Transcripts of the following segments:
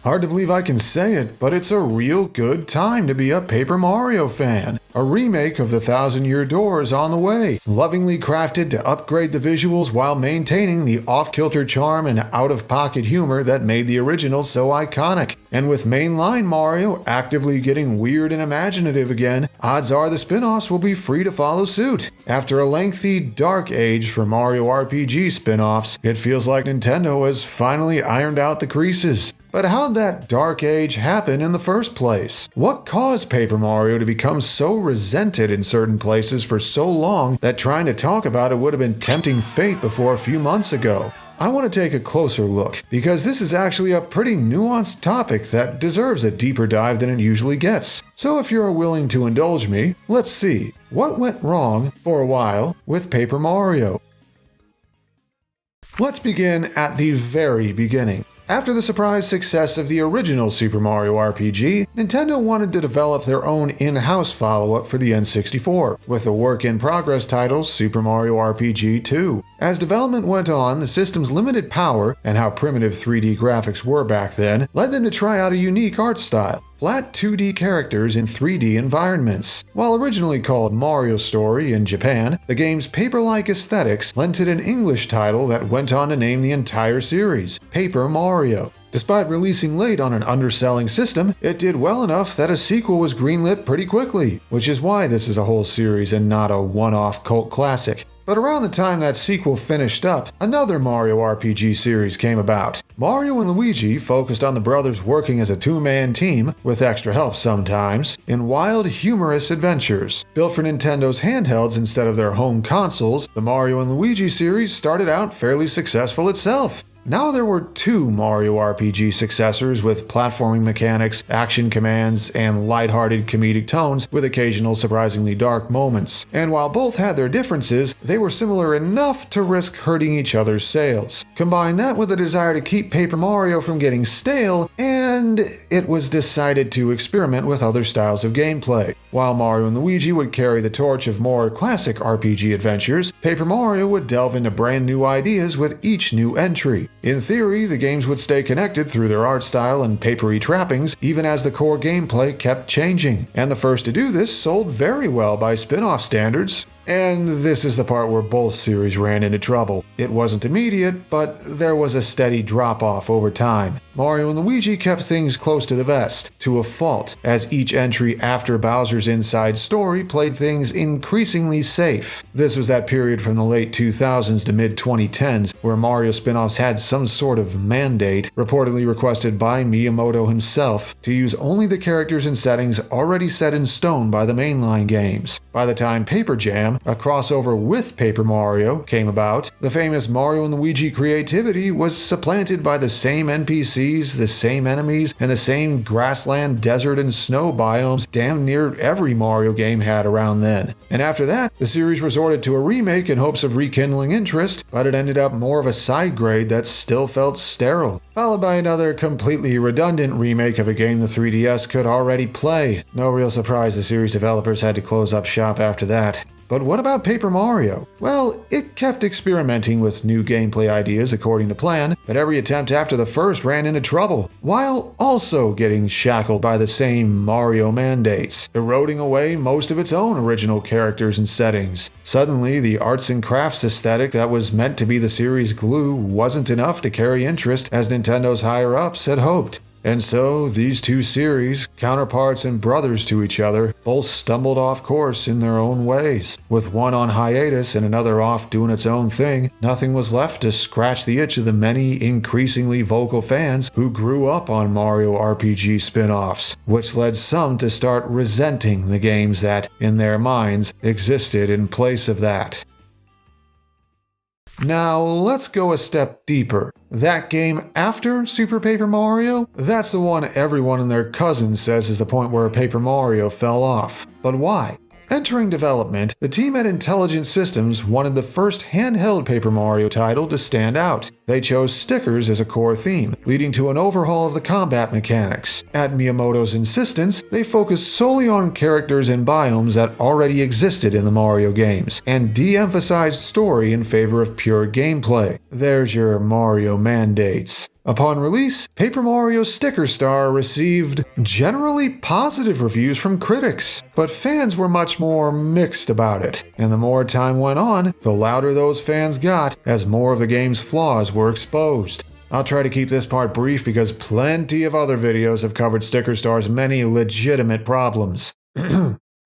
Hard to believe I can say it, but it's a real good time to be a Paper Mario fan. A remake of the Thousand Year Door is on the way, lovingly crafted to upgrade the visuals while maintaining the off-kilter charm and out-of-pocket humor that made the original so iconic. And with mainline Mario actively getting weird and imaginative again, odds are the spin-offs will be free to follow suit. After a lengthy dark age for Mario RPG spin-offs, it feels like Nintendo has finally ironed out the creases. But how'd that dark age happen in the first place? What caused Paper Mario to become so resented in certain places for so long that trying to talk about it would have been tempting fate before a few months ago? I want to take a closer look, because this is actually a pretty nuanced topic that deserves a deeper dive than it usually gets. So if you're willing to indulge me, let's see what went wrong for a while with Paper Mario. Let's begin at the very beginning. After the surprise success of the original Super Mario RPG, Nintendo wanted to develop their own in-house follow-up for the N64, with the work-in-progress title Super Mario RPG 2. As development went on, the system's limited power, and how primitive 3D graphics were back then, led them to try out a unique art style. Flat 2D characters in 3D environments. While originally called Mario Story in Japan, the game's paper-like aesthetics lent it an English title that went on to name the entire series, Paper Mario. Despite releasing late on an underselling system, it did well enough that a sequel was greenlit pretty quickly, which is why this is a whole series and not a one-off cult classic. But around the time that sequel finished up, another Mario RPG series came about. Mario and Luigi focused on the brothers working as a two-man team, with extra help sometimes, in wild, humorous adventures. Built for Nintendo's handhelds instead of their home consoles, the Mario and Luigi series started out fairly successful itself. Now there were two Mario RPG successors with platforming mechanics, action commands, and lighthearted comedic tones with occasional surprisingly dark moments. And while both had their differences, they were similar enough to risk hurting each other's sales. Combine that with a desire to keep Paper Mario from getting stale, and it was decided to experiment with other styles of gameplay. While Mario and Luigi would carry the torch of more classic RPG adventures, Paper Mario would delve into brand new ideas with each new entry. In theory, the games would stay connected through their art style and papery trappings, even as the core gameplay kept changing. And the first to do this sold very well by spin-off standards. And this is the part where both series ran into trouble. It wasn't immediate, but there was a steady drop-off over time. Mario and Luigi kept things close to the vest, to a fault, as each entry after Bowser's Inside Story played things increasingly safe. This was that period from the late 2000s to mid-2010s, where Mario spin-offs had some sort of mandate, reportedly requested by Miyamoto himself, to use only the characters and settings already set in stone by the mainline games. By the time Paper Jam, a crossover with Paper Mario, came about, the famous Mario and Luigi creativity was supplanted by the same NPCs, the same enemies, and the same grassland, desert, and snow biomes damn near every Mario game had around then. And after that, the series resorted to a remake in hopes of rekindling interest, but it ended up more of a side grade that still felt sterile, followed by another completely redundant remake of a game the 3DS could already play. No real surprise the series developers had to close up shop after that. But what about Paper Mario? Well, it kept experimenting with new gameplay ideas according to plan, but every attempt after the first ran into trouble, while also getting shackled by the same Mario mandates, eroding away most of its own original characters and settings. Suddenly, the arts and crafts aesthetic that was meant to be the series' glue wasn't enough to carry interest as Nintendo's higher-ups had hoped. And so, these two series, counterparts and brothers to each other, both stumbled off course in their own ways. With one on hiatus and another off doing its own thing, nothing was left to scratch the itch of the many increasingly vocal fans who grew up on Mario RPG spin-offs, which led some to start resenting the games that, in their minds, existed in place of that. Now, let's go a step deeper. That game after Super Paper Mario? That's the one everyone and their cousin says is the point where Paper Mario fell off. But why? Entering development, the team at Intelligent Systems wanted the first handheld Paper Mario title to stand out. They chose stickers as a core theme, leading to an overhaul of the combat mechanics. At Miyamoto's insistence, they focused solely on characters and biomes that already existed in the Mario games, and de-emphasized story in favor of pure gameplay. There's your Mario mandates. Upon release, Paper Mario Sticker Star received generally positive reviews from critics, but fans were much more mixed about it. And the more time went on, the louder those fans got as more of the game's flaws were exposed. I'll try to keep this part brief because plenty of other videos have covered Sticker Star's many legitimate problems.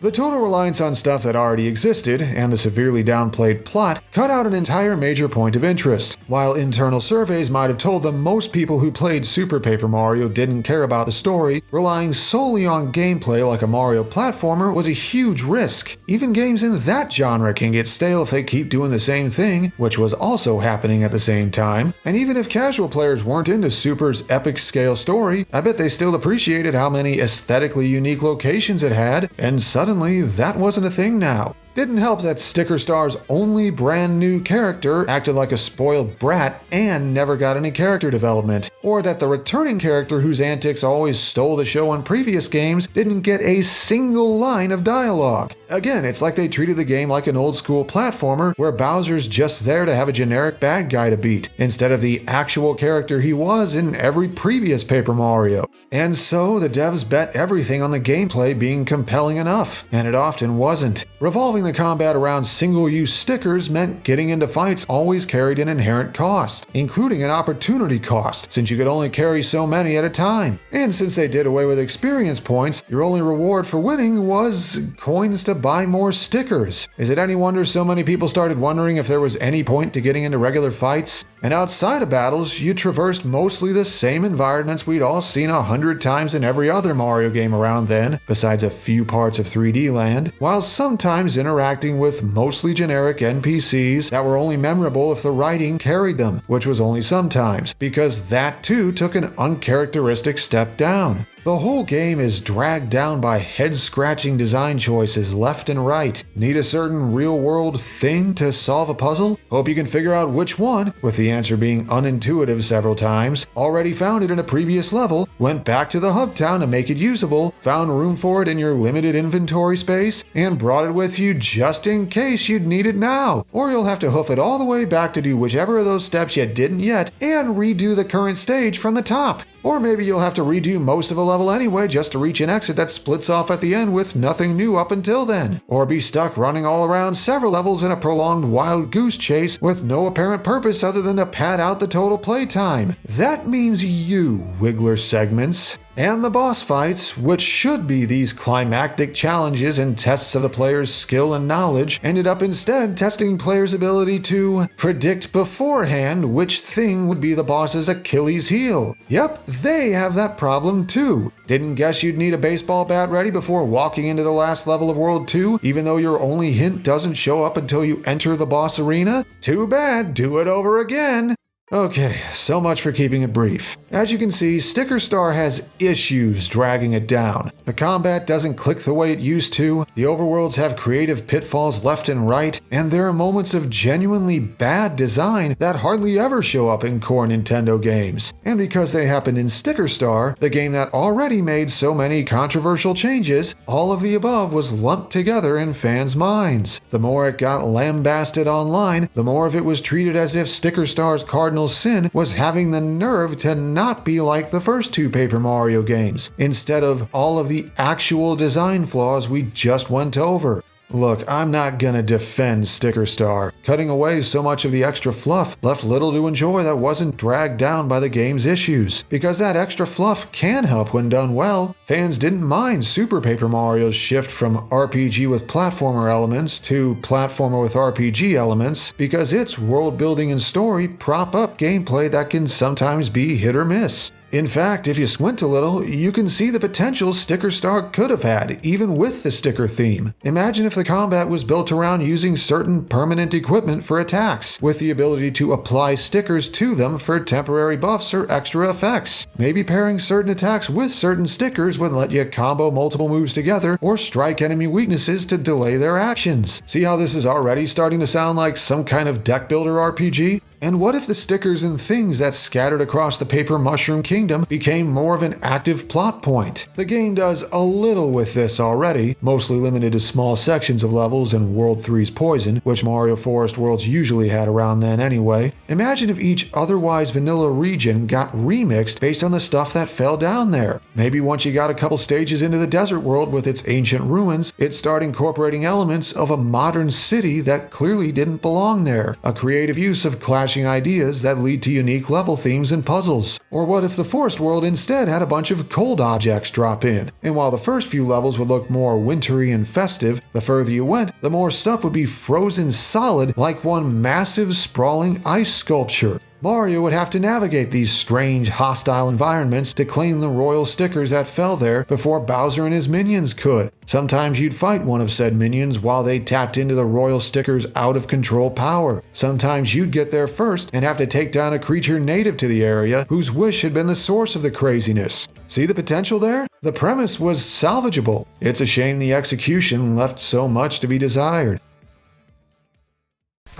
The total reliance on stuff that already existed, and the severely downplayed plot, cut out an entire major point of interest. While internal surveys might have told them most people who played Super Paper Mario didn't care about the story, relying solely on gameplay like a Mario platformer was a huge risk. Even games in that genre can get stale if they keep doing the same thing, which was also happening at the same time. And even if casual players weren't into Super's epic scale story, I bet they still appreciated how many aesthetically unique locations it had, and suddenly that wasn't a thing now. Didn't help that Sticker Star's only brand new character acted like a spoiled brat and never got any character development, or that the returning character whose antics always stole the show in previous games didn't get a single line of dialogue. Again, it's like they treated the game like an old school platformer where Bowser's just there to have a generic bad guy to beat, instead of the actual character he was in every previous Paper Mario. And so the devs bet everything on the gameplay being compelling enough, and it often wasn't. Revolving the combat around single-use stickers meant getting into fights always carried an inherent cost, including an opportunity cost, since you could only carry so many at a time. And since they did away with experience points, your only reward for winning was coins to buy more stickers. Is it any wonder so many people started wondering if there was any point to getting into regular fights? And outside of battles, you traversed mostly the same environments we'd all seen 100 times in every other Mario game around then, besides a few parts of 3D Land, while sometimes interacting with mostly generic NPCs that were only memorable if the writing carried them, which was only sometimes, because that too took an uncharacteristic step down. The whole game is dragged down by head-scratching design choices left and right. Need a certain real-world thing to solve a puzzle? Hope you can figure out which one, with the answer being unintuitive several times. Already found it in a previous level, went back to the hub town to make it usable, found room for it in your limited inventory space, and brought it with you just in case you'd need it now. Or you'll have to hoof it all the way back to do whichever of those steps you didn't yet, and redo the current stage from the top. Or maybe you'll have to redo most of a level anyway just to reach an exit that splits off at the end with nothing new up until then. Or be stuck running all around several levels in a prolonged wild goose chase with no apparent purpose other than to pad out the total playtime. That means you, Wiggler segments. And the boss fights, which should be these climactic challenges and tests of the player's skill and knowledge, ended up instead testing players' ability to predict beforehand which thing would be the boss's Achilles heel. Yep, they have that problem too. Didn't guess you'd need a baseball bat ready before walking into the last level of World 2, even though your only hint doesn't show up until you enter the boss arena? Too bad, do it over again. Okay, so much for keeping it brief. As you can see, Sticker Star has issues dragging it down. The combat doesn't click the way it used to, the overworlds have creative pitfalls left and right, and there are moments of genuinely bad design that hardly ever show up in core Nintendo games. And because they happened in Sticker Star, the game that already made so many controversial changes, all of the above was lumped together in fans' minds. The more it got lambasted online, the more of it was treated as if Sticker Star's cardinal sin was having the nerve to not be like the first two Paper Mario games, instead of all of the actual design flaws we just went over. Look, I'm not gonna defend Sticker Star. Cutting away so much of the extra fluff left little to enjoy that wasn't dragged down by the game's issues, because that extra fluff can help when done well. Fans didn't mind Super Paper Mario's shift from RPG with platformer elements to platformer with RPG elements, because its world building and story prop up gameplay that can sometimes be hit or miss. In fact, if you squint a little, you can see the potential Sticker Star could have had, even with the sticker theme. Imagine if the combat was built around using certain permanent equipment for attacks, with the ability to apply stickers to them for temporary buffs or extra effects. Maybe pairing certain attacks with certain stickers would let you combo multiple moves together or strike enemy weaknesses to delay their actions. See how this is already starting to sound like some kind of deck builder RPG? And what if the stickers and things that scattered across the Paper Mushroom Kingdom became more of an active plot point? The game does a little with this already, mostly limited to small sections of levels in World 3's Poison, which Mario Forest Worlds usually had around then anyway. Imagine if each otherwise vanilla region got remixed based on the stuff that fell down there. Maybe once you got a couple stages into the desert world with its ancient ruins, it'd start incorporating elements of a modern city that clearly didn't belong there. A creative use of clashing ideas that lead to unique level themes and puzzles. Or what if the forest world instead had a bunch of cold objects drop in? And while the first few levels would look more wintry and festive, the further you went, the more stuff would be frozen solid like one massive sprawling ice sculpture. Mario would have to navigate these strange, hostile environments to claim the royal stickers that fell there before Bowser and his minions could. Sometimes you'd fight one of said minions while they tapped into the royal sticker's out-of-control power. Sometimes you'd get there first and have to take down a creature native to the area whose wish had been the source of the craziness. See the potential there? The premise was salvageable. It's a shame the execution left so much to be desired.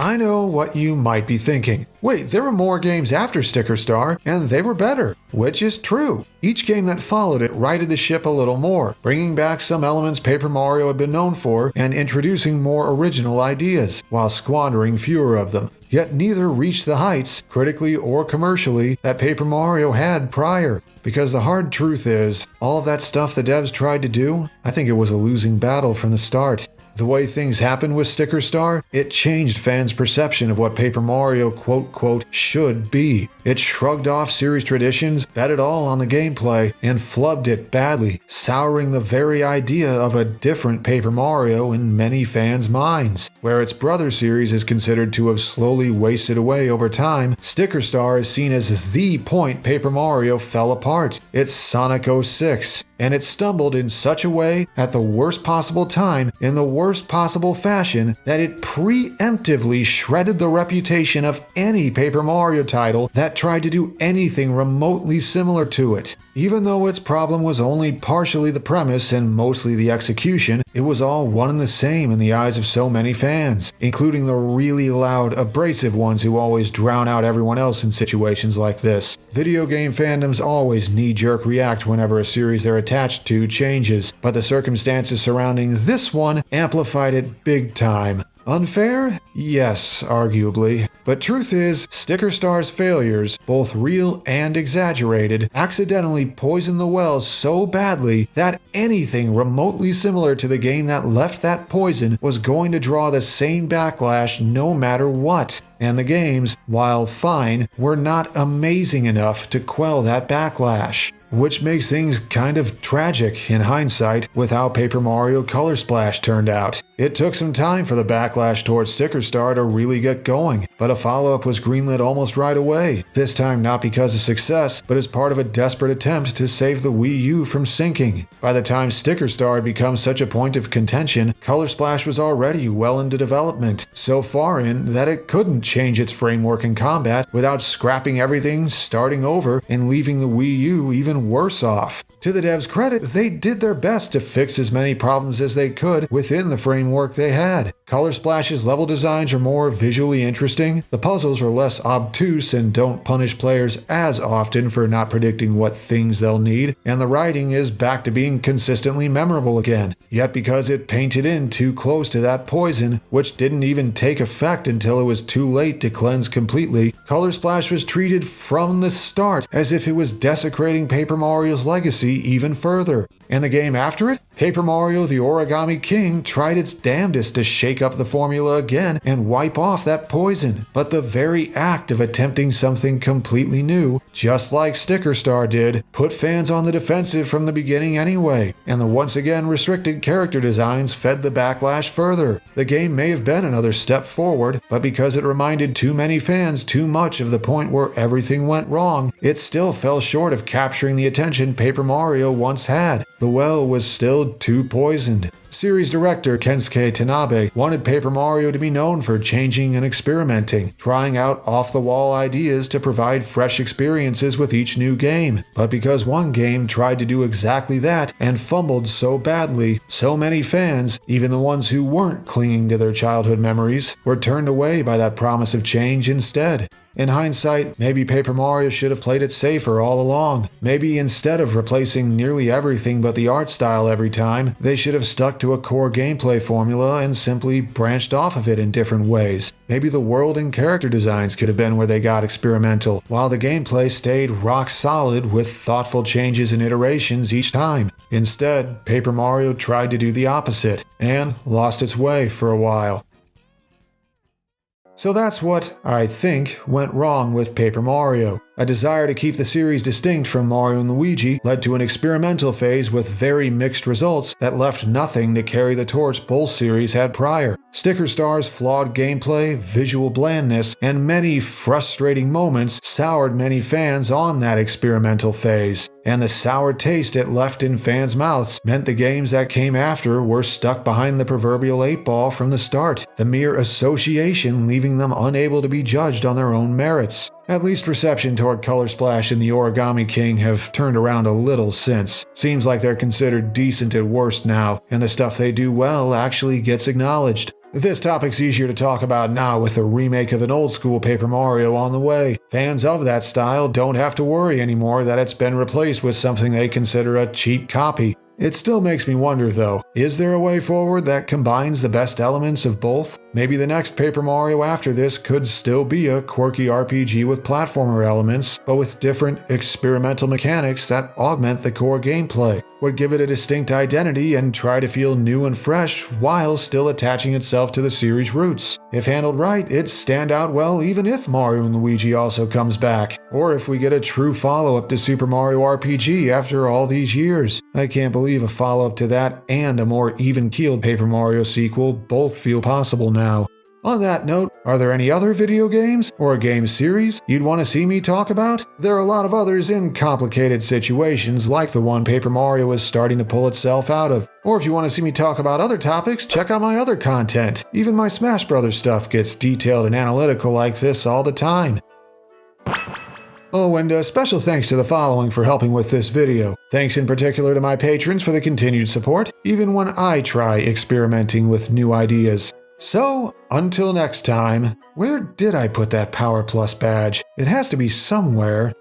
I know what you might be thinking. Wait, there were more games after Sticker Star, and they were better. Which is true. Each game that followed it righted the ship a little more, bringing back some elements Paper Mario had been known for and introducing more original ideas, while squandering fewer of them. Yet neither reached the heights, critically or commercially, that Paper Mario had prior. Because the hard truth is, all of that stuff the devs tried to do, I think it was a losing battle from the start. The way things happened with Sticker Star, it changed fans' perception of what Paper Mario quote-quote should be. It shrugged off series traditions, bet it all on the gameplay, and flubbed it badly, souring the very idea of a different Paper Mario in many fans' minds. Where its brother series is considered to have slowly wasted away over time, Sticker Star is seen as the point Paper Mario fell apart. It's Sonic 06. And it stumbled in such a way at the worst possible time in the worst possible fashion that it preemptively shredded the reputation of any Paper Mario title that tried to do anything remotely similar to it. Even though its problem was only partially the premise and mostly the execution, it was all one and the same in the eyes of so many fans, including the really loud, abrasive ones who always drown out everyone else in situations like this. Video game fandoms always knee-jerk react whenever a series they're attached to changes, but the circumstances surrounding this one amplified it big time. Unfair? Yes, arguably. But truth is, Sticker Star's failures, both real and exaggerated, accidentally poisoned the well so badly that anything remotely similar to the game that left that poison was going to draw the same backlash no matter what. And the games, while fine, were not amazing enough to quell that backlash. Which makes things kind of tragic in hindsight with how Paper Mario Color Splash turned out. It took some time for the backlash towards Sticker Star to really get going, but a follow-up was greenlit almost right away, this time not because of success, but as part of a desperate attempt to save the Wii U from sinking. By the time Sticker Star had become such a point of contention, Color Splash was already well into development, so far in that it couldn't change its framework and combat without scrapping everything, starting over, and leaving the Wii U even worse off. To the devs' credit, they did their best to fix as many problems as they could within the framework they had. Color Splash's level designs are more visually interesting, the puzzles are less obtuse and don't punish players as often for not predicting what things they'll need, and the writing is back to being consistently memorable again. Yet because it painted in too close to that poison, which didn't even take effect until it was too late to cleanse completely, Color Splash was treated from the start as if it was desecrating Paper Mario's legacy even further. And the game after it, Paper Mario the Origami King, tried its damnedest to shake up the formula again and wipe off that poison. But the very act of attempting something completely new, just like Sticker Star did, put fans on the defensive from the beginning anyway, and the once again restricted character designs fed the backlash further. The game may have been another step forward, but because it reminded too many fans too much of the point where everything went wrong, it still fell short of capturing the attention Paper Mario once had. The well was still too poisoned. Series director Kensuke Tanabe wanted Paper Mario to be known for changing and experimenting, trying out off-the-wall ideas to provide fresh experiences with each new game. But because one game tried to do exactly that and fumbled so badly, so many fans, even the ones who weren't clinging to their childhood memories, were turned away by that promise of change instead. In hindsight, maybe Paper Mario should have played it safer all along. Maybe instead of replacing nearly everything but the art style every time, they should have stuck to a core gameplay formula and simply branched off of it in different ways. Maybe the world and character designs could have been where they got experimental, while the gameplay stayed rock solid with thoughtful changes and iterations each time. Instead, Paper Mario tried to do the opposite, and lost its way for a while. So that's what, I think, went wrong with Paper Mario. A desire to keep the series distinct from Mario & Luigi led to an experimental phase with very mixed results that left nothing to carry the torch both series had prior. Sticker Star's flawed gameplay, visual blandness, and many frustrating moments soured many fans on that experimental phase. And the sour taste it left in fans' mouths meant the games that came after were stuck behind the proverbial 8-ball from the start, the mere association leaving them unable to be judged on their own merits. At least reception toward Color Splash and the Origami King have turned around a little since. Seems like they're considered decent at worst now, and the stuff they do well actually gets acknowledged. This topic's easier to talk about now with a remake of an old-school Paper Mario on the way. Fans of that style don't have to worry anymore that it's been replaced with something they consider a cheap copy. It still makes me wonder though, is there a way forward that combines the best elements of both? Maybe the next Paper Mario after this could still be a quirky RPG with platformer elements, but with different experimental mechanics that augment the core gameplay, would give it a distinct identity and try to feel new and fresh while still attaching itself to the series' roots. If handled right, it'd stand out well even if Mario & Luigi also comes back, or if we get a true follow-up to Super Mario RPG after all these years. I can't believe a follow-up to that and a more even-keeled Paper Mario sequel both feel possible now. On that note, are there any other video games or game series you'd want to see me talk about? There are a lot of others in complicated situations like the one Paper Mario is starting to pull itself out of. Or if you want to see me talk about other topics, check out my other content. Even my Smash Brothers stuff gets detailed and analytical like this all the time. Oh, and a special thanks to the following for helping with this video. Thanks in particular to my patrons for the continued support, even when I try experimenting with new ideas. So, until next time, where did I put that Power Plus badge? It has to be somewhere.